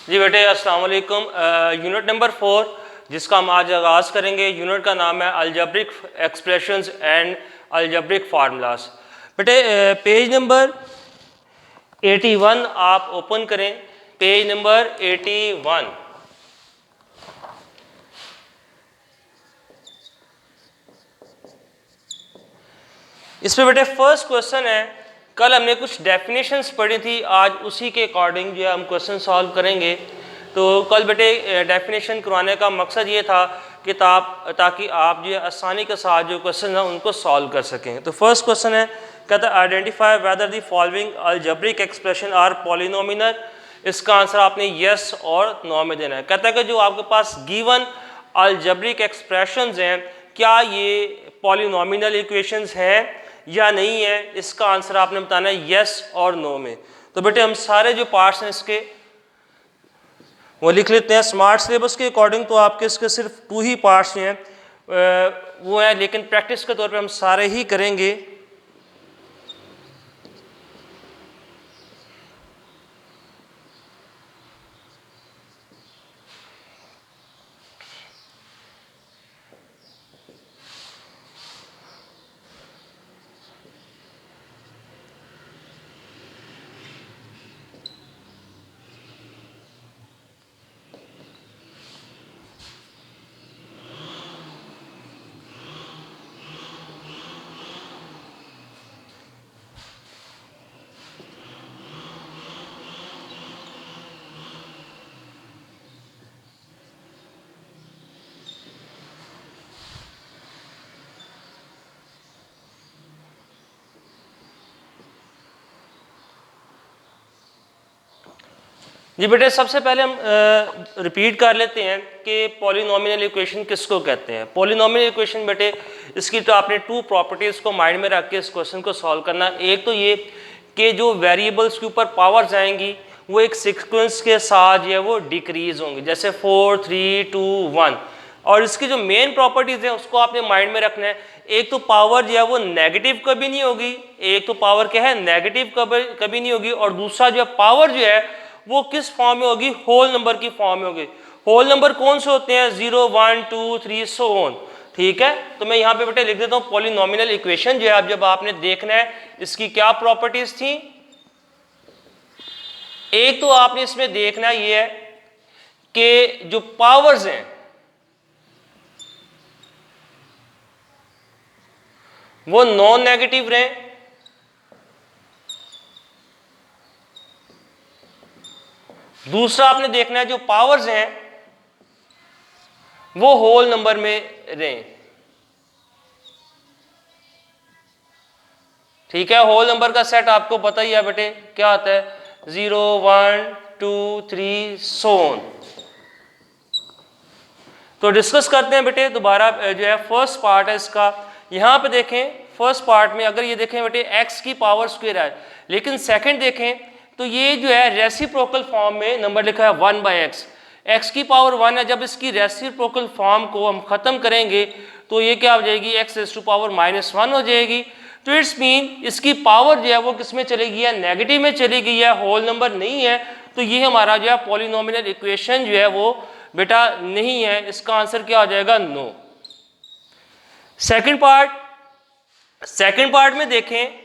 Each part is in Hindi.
जी बेटे अस्सलाम वालेकुम। यूनिट नंबर 4 जिसका हम आज आगाज़ करेंगे, यूनिट का नाम है algebraic expressions and algebraic formulas. बेटे पेज नंबर 81 आप ओपन करें, पेज नंबर 81। इस पे बेटे फर्स्ट क्वेश्चन है, कल हमने कुछ डेफिनेशंस पढ़ी थी, आज उसी के अकॉर्डिंग जो है हम क्वेश्चन सॉल्व करेंगे। तो कल बेटे डेफिनेशन करवाने का मकसद ये था कि ताकि आप जो है आसानी के साथ जो क्वेश्चन है उनको सॉल्व कर सकें। तो फर्स्ट क्वेश्चन है, कहता है identify whether the following algebraic expression are polynomial. इसका आंसर आपने यस और नो में देना है। कहता है कि जो आपके पास गिवन अलजेब्रिक एक्सप्रेशंस हैं, क्या ये पॉलिनोमिनल इक्वेशंस हैं या नहीं है, इसका आंसर आपने बताना है यस और नो में। तो बेटे हम सारे जो पार्ट्स हैं इसके वो लिख लेते हैं। स्मार्ट सिलेबस के अकॉर्डिंग तो आपके इसके सिर्फ 2 ही पार्ट्स हैं, वो हैं, लेकिन प्रैक्टिस के तौर पे हम सारे ही करेंगे। जी बेटे सबसे पहले हम रिपीट कर लेते हैं कि पॉलिनोमिनल इक्वेशन किसको कहते हैं। पॉलिनोमिनल इक्वेशन बेटे इसकी तो आपने 2 प्रॉपर्टीज़ को माइंड में रख के इस क्वेश्चन को सॉल्व करना। एक तो ये कि जो वेरिएबल्स के ऊपर पावर्स आएंगी वो एक सीक्वेंस के साथ जो है वो डिक्रीज होंगी, जैसे 4 3 2 1। और इसकी जो मेन प्रॉपर्टीज़ हैं उसको आपने माइंड में रखना है। एक तो पावर जो है वो नेगेटिव कभी नहीं होगी, एक तो पावर क्या है नेगेटिव कभी नहीं होगी, और दूसरा जो है पावर जो है वो किस फॉर्म में होगी, होल नंबर की फॉर्म में होगी। होल नंबर कौन से होते हैं, 0 1 2 3 सो ऑन। ठीक है, तो मैं यहाँ पे बेटे लिख देता हूँ पॉलिनोमिनल इक्वेशन जो है, अब जब आपने देखना है इसकी क्या प्रॉपर्टीज थी। एक तो आपने इसमें देखना ये है कि जो पावर्स हैं वो नॉन नेगेटिव रहें, दूसरा आपने देखना है जो पावर्स हैं वो होल नंबर में रहें। ठीक है, होल नंबर का सेट आपको पता ही है बेटे क्या आता है, 0 1 2 3 सो ऑन। तो डिस्कस करते हैं बेटे दोबारा जो है फर्स्ट पार्ट है इसका। यहां पे देखें फर्स्ट पार्ट में अगर ये देखें बेटे x की पावर स्क्वायर है, लेकिन सेकंड देखें तो ये जो है रेसिप्रोकल फॉर्म में नंबर लिखा है 1/x, x की पावर 1 है। जब इसकी रेसिप्रोकल फॉर्म को हम खत्म करेंगे तो ये क्या हो जाएगी, x रेज़ टू पावर -1 हो जाएगी। तो इट्स मीन इसकी पावर जो है वो किस में चली गई है, नेगेटिव में चली गई है, होल नंबर नहीं है। तो ये हमारा जो है पॉलिनोमिनल इक्वेशन जो है वो बेटा नहीं है, इसका आंसर क्या हो जाएगा, नो। सेकंड पार्ट में देखें,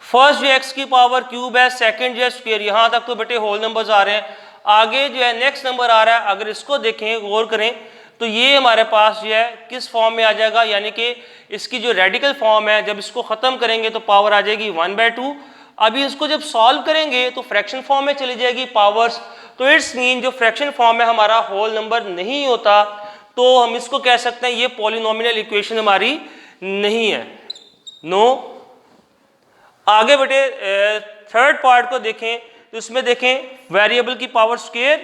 फर्स्ट जो x की पावर क्यूब है, सेकंड जो है स्क्वायर, यहां तक तो बेटे होल नंबर्स आ रहे हैं। आगे जो है नेक्स्ट नंबर आ रहा है, अगर इसको देखें गौर करें तो ये हमारे पास जो है किस फॉर्म में आ जाएगा, यानी कि इसकी जो रेडिकल फॉर्म है जब इसको खत्म करेंगे तो पावर आ जाएगी 1/2। अभी इसको जब सॉल्व करेंगे तो फ्रैक्शन फॉर्म में चली जाएगी पावर्स। तो इट्स मीन जो फ्रैक्शन फॉर्म है हमारा होल नंबर नहीं होता, तो हम इसको कह सकते हैं ये पॉलिनोमिनल इक्वेशन हमारी नहीं है, नो। आगे बेटे थर्ड पार्ट को देखें तो इसमें देखें वेरिएबल की पावर स्क्वायर,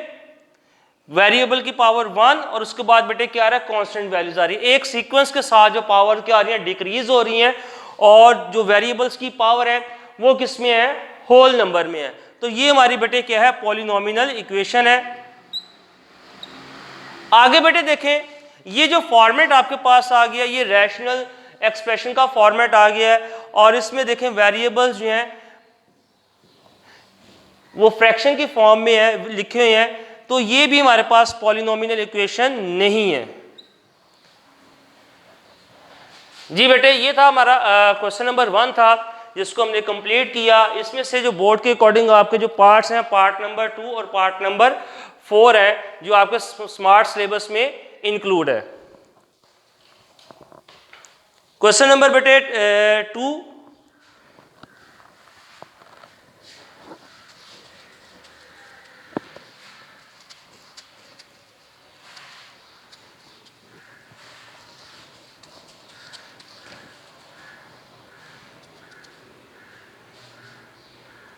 वेरिएबल की पावर 1, और उसके बाद बेटे क्या आ रहा है, कांस्टेंट वैल्यूज आ रही है। एक सीक्वेंस के साथ जो पावर क्या आ रही है, डिक्रीज हो रही हैं, और जो वेरिएबल्स की पावर है वो किस में है, होल नंबर में है। तो ये हमारी बेटे क्या है, पॉलिनोमिनल इक्वेशन है। आगे बेटे देखें, ये जो फॉर्मेट आपके पास आ गया ये रैशनल एक्सप्रेशन का फॉर्मेट आ गया है, और इसमें देखें वेरिएबल्स जो हैं वो फ्रैक्शन की फॉर्म में है, लिखे हुए हैं, तो ये भी हमारे पास पॉलिनोमियल इक्वेशन नहीं है। जी बेटे, ये था हमारा क्वेश्चन नंबर 1 था, जिसको हमने कंप्लीट किया। इसमें से जो बोर्ड के अकॉर्डिंग आपके जो पार्ट्स हैं, पार्ट नंबर 2 और पार्ट नंबर 4 है, जो आपके स्मार्ट सिलेबस में इंक्लूड है। क्वेश्चन नंबर बेटे 2,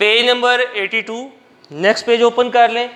page number 82, next page open कर लें।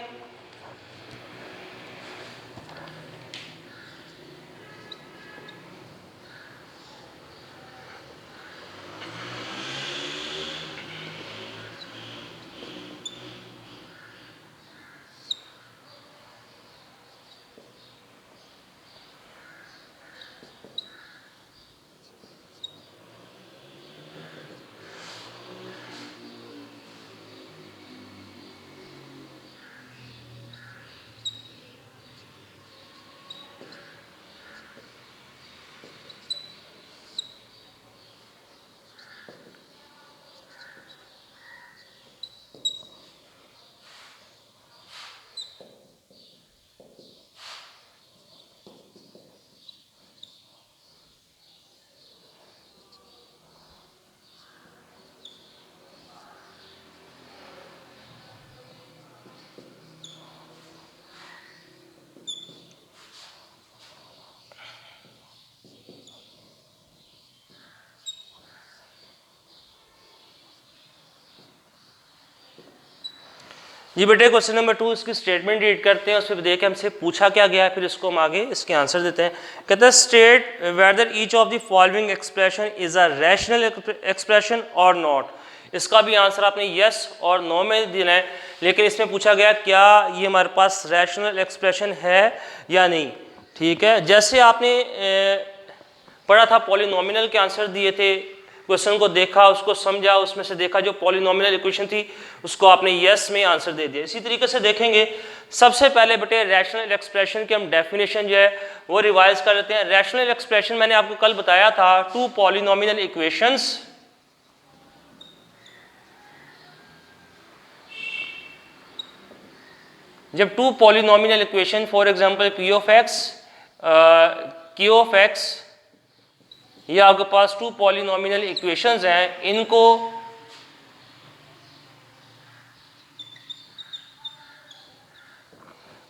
जी बेटे, क्वेश्चन नंबर 2 इसकी स्टेटमेंट रीड करते हैं, उस पर देखें हमसे पूछा क्या गया है, फिर इसको हम आगे इसके आंसर देते हैं। कहते हैं state whether each of the following expression is a rational expression और नॉट। इसका भी आंसर आपने यस और नो में देना है, लेकिन इसमें पूछा गया क्या ये हमारे पास रैशनल एक्सप्रेशन है या नहीं। ठीक है, जैसे आपने पढ़ा था पॉलिनोमियल के आंसर दिए थे, क्वेश्चन को देखा, उसको समझा, उसमें से देखा जो पॉलिनोमियल इक्वेशन थी उसको आपने यस में आंसर दे दिया। इसी तरीके से देखेंगे, सबसे पहले बेटे रैशनल एक्सप्रेशन की हम डेफिनेशन जो है वो रिवाइज कर लेते हैं। रैशनल एक्सप्रेशन मैंने आपको कल बताया था, टू पॉलिनोमियल इक्वेशंस जब two polynomial equation for example P of X, Q of X, ये आपके पास टू पॉलिनोमियल इक्वेशंस हैं, इनको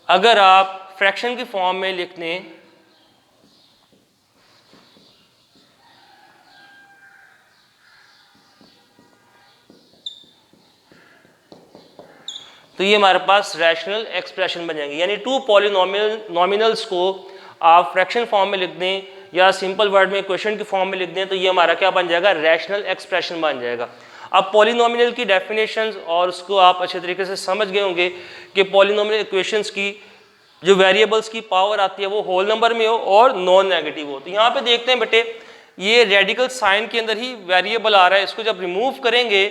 अगर आप फ्रैक्शन की फॉर्म में लिख दें तो ये हमारे पास रैशनल एक्सप्रेशन बन जाएंगे। यानी टू पॉलिनोमिनल्स को आप फ्रैक्शन फॉर्म में लिख दें या सिंपल वर्ड में इक्वेशन की फॉर्म में लिख दें तो ये हमारा क्या बन जाएगा, रैशनल एक्सप्रेशन बन जाएगा। अब पॉलिनोमियल की डेफिनेशंस और उसको आप अच्छे तरीके से समझ गए होंगे कि पॉलिनोमियल इक्वेशंस की जो वेरिएबल्स की पावर आती है वो होल नंबर में हो और नॉन नेगेटिव हो। तो यहाँ पे देखते हैं बेटे, ये रेडिकल साइन के अंदर ही वेरिएबल आ रहा है, इसको जब रिमूव करेंगे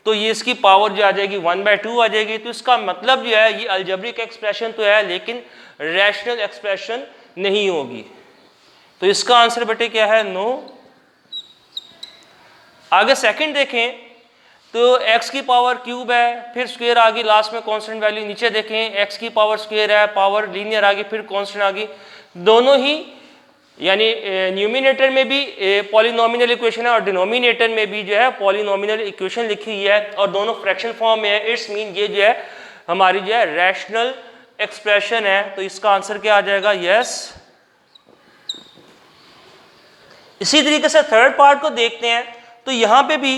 तो ये इसकी पावर जो आ जाएगी 1/2 आ जाएगी। तो इसका मतलब जो है ये अलजेब्रिक एक्सप्रेशन तो है लेकिन रैशनल एक्सप्रेशन नहीं होगी। तो इसका आंसर बेटे क्या है, नो। आगे सेकंड देखें तो x की पावर क्यूब है, फिर स्क्वायर आ गई, लास्ट में कांस्टेंट वैल्यू। नीचे देखें x की पावर स्क्वायर है, पावर लीनियर आ गई, फिर कांस्टेंट आ गई। दोनों ही यानी न्यूमिनेटर में भी पॉलिनोमियल इक्वेशन है और डिनोमिनेटर में भी जो है पॉलिनोमियल इक्वेशन लिखी हुई है और दोनों फ्रैक्शन फॉर्म में है। इट्स मीन ये जो है हमारी जो है रैशनल एक्सप्रेशन है। तो इसका आंसर क्या आ जाएगा, यस। इसी तरीके से थर्ड पार्ट को देखते हैं तो यहाँ पे भी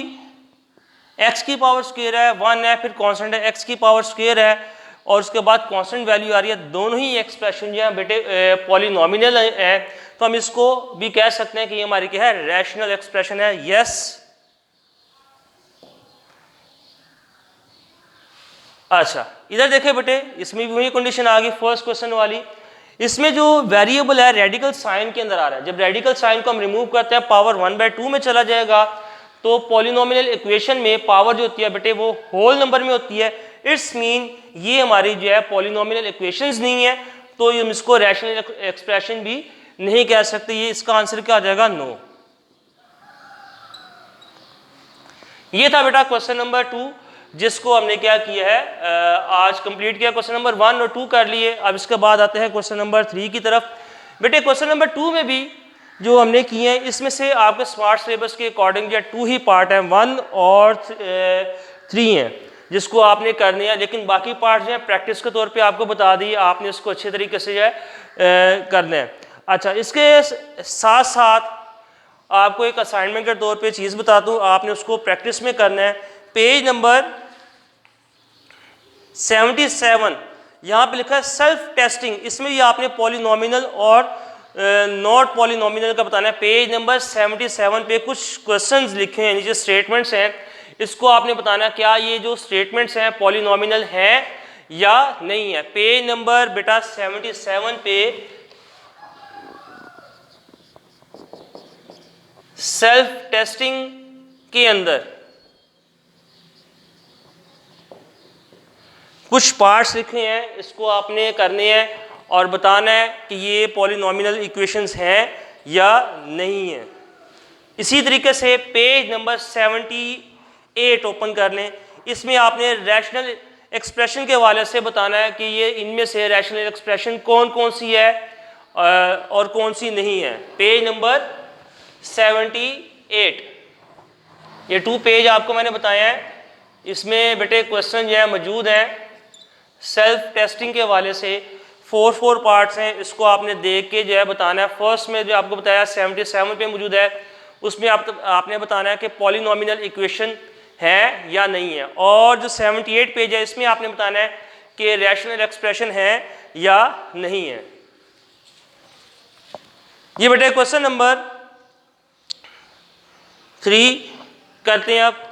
x की पावर स्क्वायर है, 1 है, फिर कांस्टेंट है, x की पावर स्क्वायर है और उसके बाद कांस्टेंट वैल्यू आ रही है। दोनों ही एक्सप्रेशन जो है बेटे पॉलिनोमियल है, तो हम इसको भी कह सकते हैं कि ये हमारी क्या है, रैशनल एक्सप्रेशन है, यस। अच्छा, इधर देखे बेटे, इसमें भी वही कंडीशन आ गई फर्स्ट क्वेश्चन वाली। इसमें जो वेरिएबल है रेडिकल साइन के अंदर आ रहा है, जब रेडिकल साइन को हम रिमूव करते हैं पावर 1/2 में चला जाएगा तो पॉलिनोमियल इक्वेशन में पावर जो होती है बेटे वो होल नंबर में होती है। इट्स मीन ये हमारी जो है पॉलिनोमियल इक्वेशंस नहीं है, तो हम इसको रैशनल एक्सप्रेशन भी नहीं कह सकते। ये इसका आंसर क्या आ जाएगा? नो। ये था बेटा क्वेश्चन नंबर 2, जिसको हमने क्या किया है आज कंप्लीट किया। क्वेश्चन नंबर 1 और 2 कर लिए। अब इसके बाद आते हैं क्वेश्चन नंबर 3 की तरफ। बेटे क्वेश्चन नंबर 2 में भी जो हमने किए हैं, इसमें से आपके स्मार्ट सिलेबस के अकॉर्डिंग जो 2 ही पार्ट हैं, 1 और 3 हैं, जिसको आपने करनी है। लेकिन बाकी पार्ट जो है प्रैक्टिस के तौर पे आपको बता दी, आपने इसको अच्छे तरीके से जो है करना है। अच्छा, इसके साथ साथ आपको एक असाइनमेंट के तौर पे चीज़ बताता हूँ, आपने उसको प्रैक्टिस में करना है। पेज नंबर 77 यहाँ पे लिखा है सेल्फ टेस्टिंग। इसमें ये आपने पॉलिनोमियल और नॉट पॉलिनोमियल का बताना है। पेज नंबर 77 पे कुछ क्वेश्चंस लिखे हैं, नीचे स्टेटमेंट्स हैं, इसको आपने बताना क्या ये जो स्टेटमेंट्स हैं पॉलिनोमियल हैं या नहीं है। पेज नंबर बेटा 77 पे सेल्फ टेस्टिंग के अंदर कुछ पार्ट्स लिखे हैं, इसको आपने करने हैं और बताना है कि ये पॉलिनोमियल इक्वेशंस हैं या नहीं है। इसी तरीके से पेज नंबर 78 ओपन कर लें। इसमें आपने रैशनल एक्सप्रेशन के हवाले से बताना है कि ये इनमें से रैशनल एक्सप्रेशन कौन कौन सी है और कौन सी नहीं है। पेज नंबर 78, ये 2 पेज आपको मैंने बताया है। इसमें बेटे क्वेश्चन जो है मौजूद हैं सेल्फ टेस्टिंग के हवाले से। 4 पार्ट्स हैं, इसको आपने देख के जो है बताना है। फर्स्ट में जो आपको बताया 77 पे मौजूद है, उसमें आपने बताना है कि पॉलिनोमियल इक्वेशन है या नहीं है। और जो 78 पेज है, इसमें आपने बताना है कि रैशनल एक्सप्रेशन है या नहीं है। ये बेटे क्वेश्चन नंबर 3 करते हैं आप।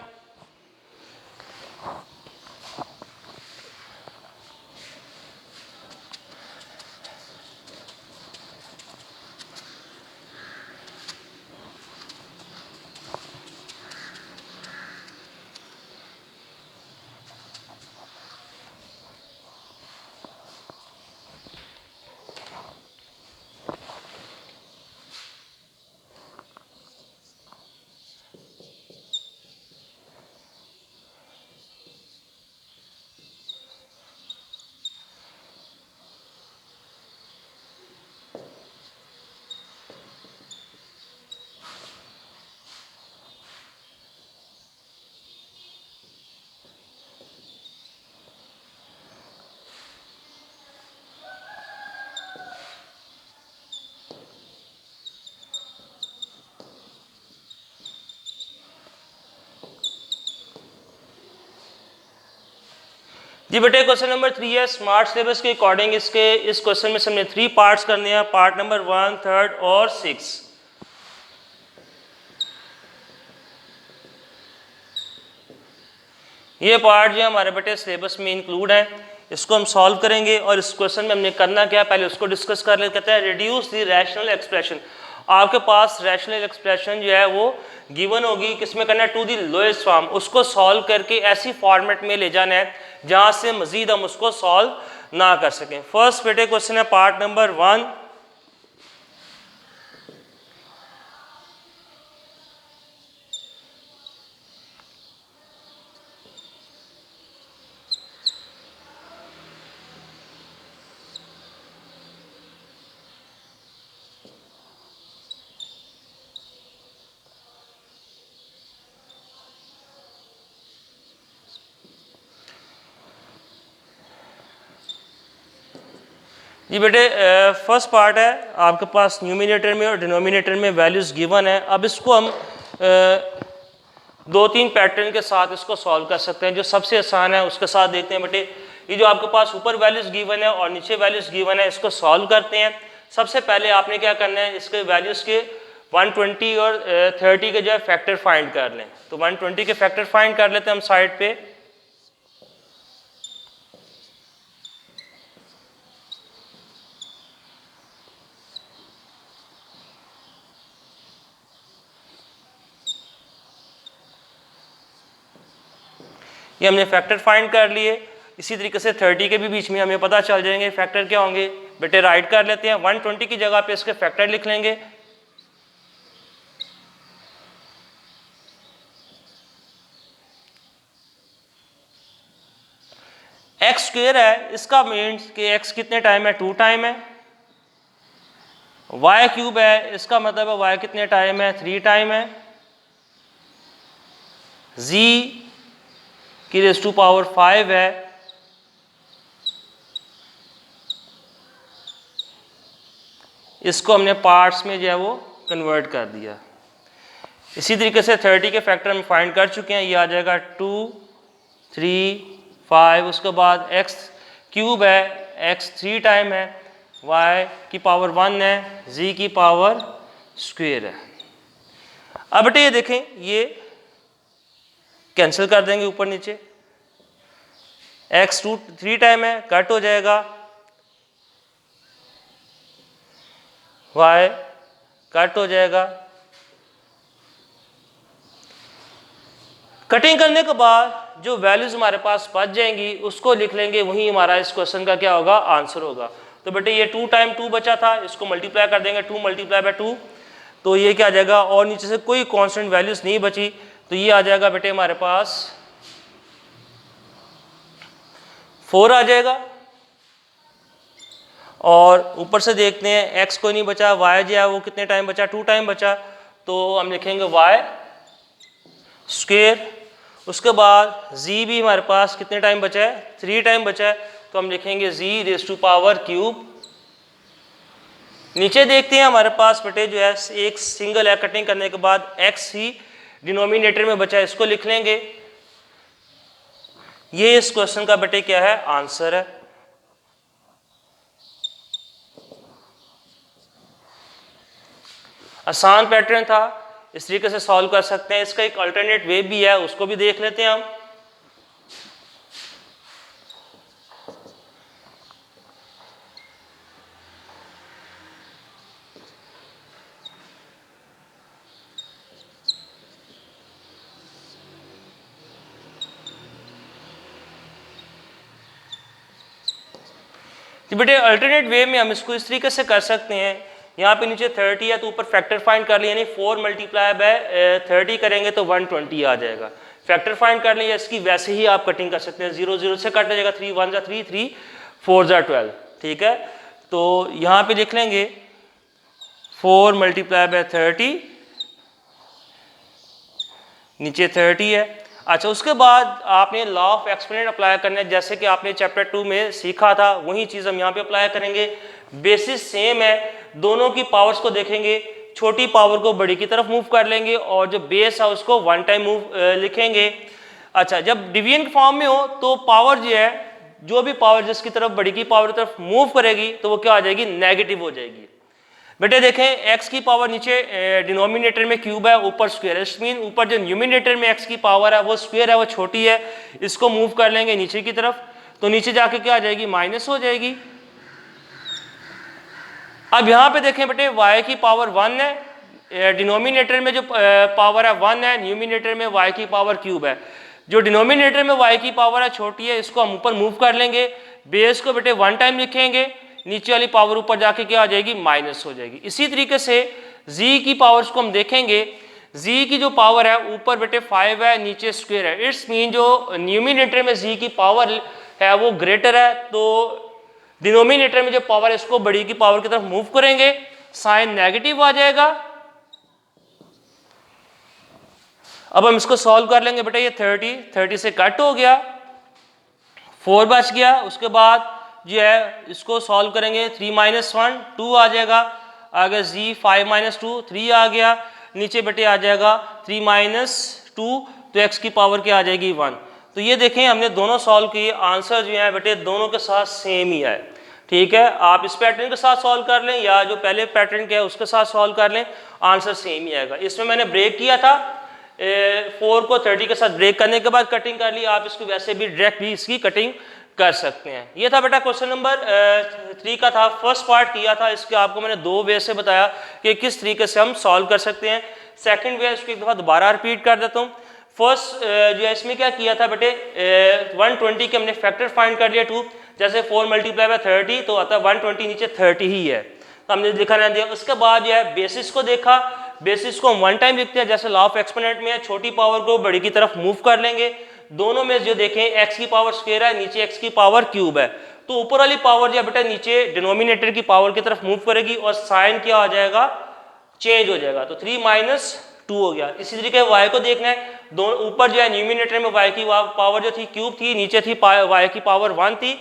जी बेटे क्वेश्चन नंबर 3 है स्मार्ट सिलेबस के अकॉर्डिंग। इस क्वेश्चन में हमने 3 पार्ट्स करने हैं, पार्ट नंबर 1, 3 और 6। ये पार्ट जो हमारे बेटे सिलेबस में इंक्लूड है, इसको हम सॉल्व करेंगे। और इस क्वेश्चन में हमने करना क्या, पहले उसको डिस्कस कर ले। कहता है रिड्यूस द रैशनल एक्सप्रेशन। आपके पास रैशनल एक्सप्रेशन जो है वो गिवन होगी, किसमें करना है, टू दी लोएस्ट फॉर्म। उसको सॉल्व करके ऐसी फॉर्मेट में ले जाना है जहाँ से मजीद हम उसको सॉल्व ना कर सकें। फर्स्ट बेटे क्वेश्चन है पार्ट नंबर 1। जी बेटे फर्स्ट पार्ट है आपके पास न्यूमिनेटर में और डिनोमिनेटर में वैल्यूज़ गिवन है। अब इसको हम 2-3 पैटर्न के साथ इसको सॉल्व कर सकते हैं। जो सबसे आसान है उसके साथ देखते हैं बेटे। ये जो आपके पास ऊपर वैल्यूज़ गिवन है और नीचे वैल्यूज़ गिवन है, इसको सॉल्व करते हैं। सबसे पहले आपने क्या करना है, इसके वैल्यूज़ के 120 और 30 के जो है फैक्टर फाइंड कर लें। तो 120 के फैक्टर फाइंड कर लेते हैं हम साइड पे। ये हमने फैक्टर फाइंड कर लिए। इसी तरीके से 30 के भी बीच में हमें पता चल जाएंगे फैक्टर क्या होंगे। बेटे राइट कर लेते हैं, 120 की जगह पे इसके फैक्टर लिख लेंगे। एक्स स्क्वायर है, इसका मीन्स कि एक्स कितने टाइम है, 2 टाइम है। वाई क्यूब है, इसका मतलब है वाई कितने टाइम है, 3 टाइम है। जी की रेज़ टू पावर 5 है, इसको हमने पार्ट्स में जो है वो कन्वर्ट कर दिया। इसी तरीके से 30 के फैक्टर हम फाइंड कर चुके हैं। ये आ जाएगा 2, 3, 5। उसके बाद एक्स क्यूब है, एक्स 3 टाइम है, वाई की पावर 1 है, जी की पावर स्क्वायर है। अब बेटे ये देखें, ये कैंसिल कर देंगे ऊपर नीचे। एक्स 3 टाइम है, कट हो जाएगा, वाई कट हो जाएगा। कटिंग करने के बाद जो वैल्यूज हमारे पास बच जाएंगी उसको लिख लेंगे, वही हमारा इस क्वेश्चन का क्या होगा, आंसर होगा। तो बेटे ये 2 टाइम 2 बचा था, इसको मल्टीप्लाई कर देंगे, 2 मल्टीप्लाई बाय 2, तो ये क्या आ जाएगा, और नीचे से कोई कांस्टेंट वैल्यूज नहीं बची, तो ये आ जाएगा बेटे हमारे पास 4 आ जाएगा। और ऊपर से देखते हैं एक्स कोई नहीं बचा, वाई जो है वो कितने टाइम बचा, 2 टाइम बचा, तो हम लिखेंगे वाई स्क्वायर। उसके बाद जी भी हमारे पास कितने टाइम बचा है, 3 टाइम बचा है, तो हम लिखेंगे जी रेज़ टू पावर क्यूब। नीचे देखते हैं हमारे पास बेटे जो है एक सिंगल है, कटिंग करने के बाद एक्स ही डिनोमिनेटर में बचा है, इसको लिख लेंगे। ये इस क्वेश्चन का बेटे क्या है, आंसर है। आसान पैटर्न था, इस तरीके से सॉल्व कर सकते हैं। इसका एक अल्टरनेट वे भी है, उसको भी देख लेते हैं हम। तो बेटे अल्टरनेट वे में हम इसको इस तरीके से कर सकते हैं, यहाँ पे नीचे 30 है तो ऊपर फैक्टर फाइंड कर लिया, यानी 4 मल्टीप्लाई बाय 30 करेंगे तो 120 आ जाएगा। फैक्टर फाइंड कर लिया, इसकी वैसे ही आप कटिंग कर सकते हैं, 0 0 से कट जाएगा, 3 1 3, 3 4 12, ठीक है। तो यहाँ पे लिख लेंगे 4 मल्टीप्लाई बाय 30, नीचे 30 है। अच्छा, उसके बाद आपने लॉ ऑफ एक्सपोनेंट अप्लाई करना है, जैसे कि आपने चैप्टर 2 में सीखा था, वही चीज़ हम यहाँ पे अप्लाई करेंगे। बेसिस सेम है, दोनों की पावर्स को देखेंगे, छोटी पावर को बड़ी की तरफ मूव कर लेंगे और जो बेस है उसको 1 टाइम मूव लिखेंगे। अच्छा, जब डिवीजन फॉर्म में हो तो पावर जो है, जो भी पावर जिसकी तरफ बड़ी की पावर की तरफ मूव करेगी तो वो क्या आ जाएगी, नेगेटिव हो जाएगी। बेटे देखें, x की पावर नीचे डिनोमिनेटर में क्यूब है, ऊपर स्क्वायर है, मीन ऊपर जो न्यूमिनेटर में x की पावर है वो स्क्वायर है, वो छोटी है, इसको मूव कर लेंगे नीचे की तरफ, तो नीचे जाके क्या आ जाएगी, माइनस हो जाएगी। अब यहाँ पे देखें बेटे, y की पावर 1 है, डिनोमिनेटर में जो पावर है 1 है, न्यूमिनेटर में y की पावर क्यूब है। जो डिनोमिनेटर में y की पावर है छोटी है, इसको हम ऊपर मूव कर लेंगे, बेस को बेटे 1 टाइम लिखेंगे, नीचे वाली पावर ऊपर जाके क्या आ जाएगी, माइनस हो जाएगी। इसी तरीके से z की पावर्स को हम देखेंगे, z की जो पावर है ऊपर बेटे 5 है, नीचे स्क्वायर है, इट्स मीन जो न्यूमिनेटर में z की पावर है वो ग्रेटर है, तो डिनोमिनेटर में जो पावर है इसको बड़ी की पावर की तरफ मूव करेंगे, साइन नेगेटिव आ जाएगा। अब हम इसको सॉल्व कर लेंगे बेटा, ये 30 से कट हो गया, 4 बच गया। उसके बाद जो है इसको सॉल्व करेंगे, 3 - 1 2 आ जाएगा, आगे z 5 - 2 3 आ गया, नीचे बेटे आ जाएगा 3 - 2, तो x की पावर क्या आ जाएगी, 1। तो ये देखें हमने दोनों सॉल्व किए, आंसर जो है बेटे दोनों के साथ सेम ही है, ठीक है। आप इस पैटर्न के साथ सॉल्व कर लें या जो पहले पैटर्न के है उसके साथ सॉल्व कर लें, आंसर सेम ही आएगा। इसमें मैंने ब्रेक किया था, 4 को 30 के साथ ब्रेक करने के बाद कटिंग कर ली, आप इसको वैसे भी डायरेक्ट भी इसकी कटिंग कर सकते हैं। ये था बेटा क्वेश्चन नंबर 3 का था, फर्स्ट पार्ट किया था, इसके आपको मैंने 2 वे से बताया कि किस तरीके से हम सॉल्व कर सकते हैं। सेकंड वे इसको एक दफ़ा दोबारा रिपीट कर देता हूँ। फर्स्ट जो है इसमें क्या किया था बेटे 120 के हमने फैक्टर फाइंड कर लिया 2, जैसे 4 मल्टीप्लाई बाय 30 तो आता है 120 नीचे 30 ही है, तो हमने लिखा रहने दिया। उसके बाद जो है बेसिस को देखा, बेसिस को हम वन टाइम लिखते हैं, जैसे लॉ ऑफ एक्सपोनेंट में है, छोटी पावर को बड़ी की तरफ मूव कर लेंगे। दोनों में जो देखें एक्स की पावर स्क्वायर है, नीचे एक्स की पावर क्यूब है, तो ऊपर वाली पावर जो है बेटा नीचे डिनोमिनेटर की पावर की तरफ मूव करेगी और साइन क्या हो जाएगा, चेंज हो जाएगा, तो 3 माइनस 2 हो गया। इसी तरीके y को देखना है, दोनों ऊपर जो है न्यूमिनेटर में y की पावर जो थी क्यूब थी, नीचे थी y की पावर 1 थी,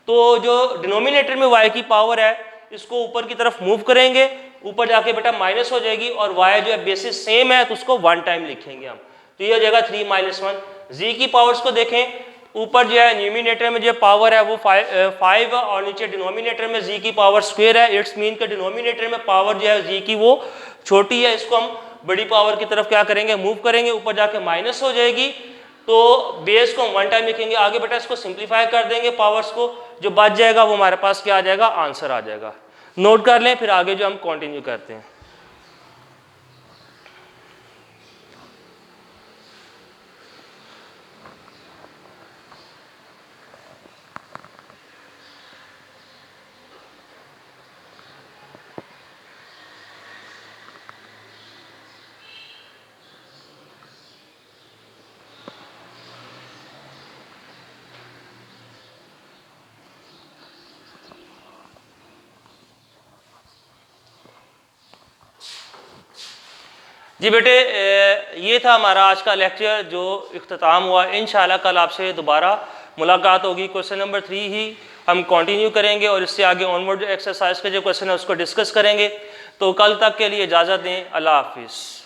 तो जो डिनोमिनेटर में y की पावर है इसको ऊपर की तरफ मूव करेंगे, ऊपर जाके बेटा माइनस हो जाएगी, और y जो है बेसिस सेम है तो उसको वन टाइम लिखेंगे हम, तो ये हो जाएगा 3 माइनस 1। z की पावर्स को देखें, ऊपर जो है न्यूमिनेटर में जो पावर है वो 5 है और नीचे डिनोमिनेटर में z की पावर स्क्वायर है। इट्स मीन के डिनोमिनेटर में पावर जो है z की वो छोटी है, इसको हम बड़ी पावर की तरफ क्या करेंगे, मूव करेंगे, ऊपर जाके माइनस हो जाएगी, तो बेस को हम वन टाइम लिखेंगे। आगे बेटा इसको सिंप्लीफाई कर देंगे पावर्स को, जो बच जाएगा वो हमारे पास क्या आ जाएगा, आंसर आ जाएगा। नोट कर लें, फिर आगे जो हम कंटिन्यू करते हैं। जी बेटे ये था हमारा आज का लेक्चर जो इख्तिताम हुआ। इंशाल्लाह कल आपसे दोबारा मुलाकात होगी। क्वेश्चन नंबर 3 ही हम कंटिन्यू करेंगे और इससे आगे ऑनवर्ड एक्सरसाइज के जो क्वेश्चन है उसको डिस्कस करेंगे। तो कल तक के लिए इजाज़त दें। अल्लाह हाफिज़।